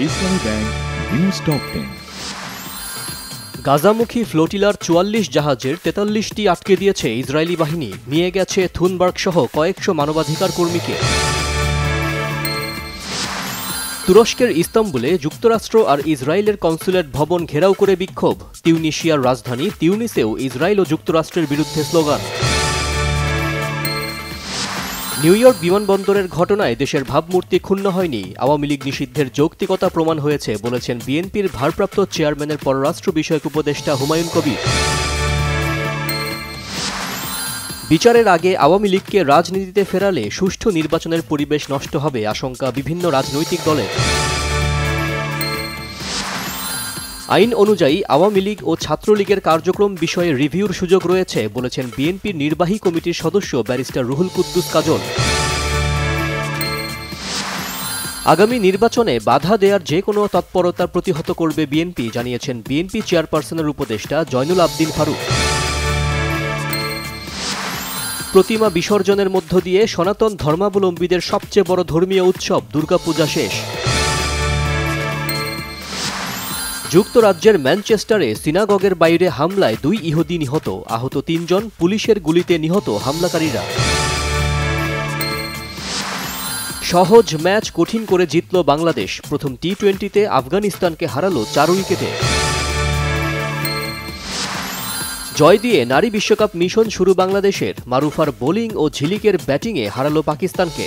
ইসলামী bank news top 10। গাজামুখী ফ্লোটিলার ৪৪ জাহাজের ৪৩টি আটকে দিয়েছে ইসরায়েলি বাহিনী, নিয়ে গেছে থুনবার্গ সহ কয়েকশো মানবাধিকার কর্মীকে। তুরস্কের ইস্তাম্বুলে যুক্তরাষ্ট্র আর ইসরায়েলের কনসুলেট ভবন ঘেরাও করে বিক্ষোভ। তিউনিশিয়ার রাজধানী তিউনিসেও ইসরায়েল ও যুক্তরাষ্ট্রের বিরুদ্ধে স্লোগান। নিউ ইয়র্ক বিমানবন্দরের ঘটনায় দেশের ভাবমূর্তি ক্ষুণ্ণ হয়নি, আওয়ামী লীগ নিষিদ্ধের যৌক্তিকতা প্রমাণ হয়েছে বলেছেন বিএনপির ভারপ্রাপ্ত চেয়ারম্যানের পররাষ্ট্র বিষয়ক উপদেষ্টা হুমায়ুন কবির। বিচারের আগে আওয়ামী লীগকে রাজনীতিতে ফেরালে সুষ্ঠু নির্বাচনের পরিবেশ নষ্ট হবে আশঙ্কা বিভিন্ন রাজনৈতিক দলের। আইন অনুযায়ী আওয়ামী লীগ ও ছাত্রলীগের কার্যক্রম বিষয়ে রিভিউর সুযোগ রয়েছে বলেছেন বিএনপির নির্বাহী কমিটির সদস্য ব্যারিস্টার রুহুল কুদ্দুস কাজল। আগামী নির্বাচনে বাধা দেওয়ার যে কোনো তৎপরতা প্রতিহত করবে বিএনপি, জানিয়েছেন বিএনপি চেয়ারপারসনের উপদেষ্টা জয়নুল আবদিন ফারুক। প্রতিমা বিসর্জনের মধ্য দিয়ে সনাতন ধর্মাবলম্বীদের সবচেয়ে বড় ধর্মীয় উৎসব দুর্গাপূজা শেষ। যুক্তরাজ্যের ম্যানচেস্টারে সিনাগগের বাইরে হামলায় 2 ইহুদি নিহত, আহত 3 জন, পুলিশের গুলিতে নিহত হামলাকারীরা। সহজ ম্যাচ কঠিন করে জিতল বাংলাদেশ, প্রথম টি-20তে আফগানিস্তানকে হারালো 4 উইকেটে। জয় দিয়ে নারী বিশ্বকাপ মিশন শুরু বাংলাদেশের, মারুফার বোলিং ও ঝিলিকের ব্যাটিংয়ে হারালো পাকিস্তানকে।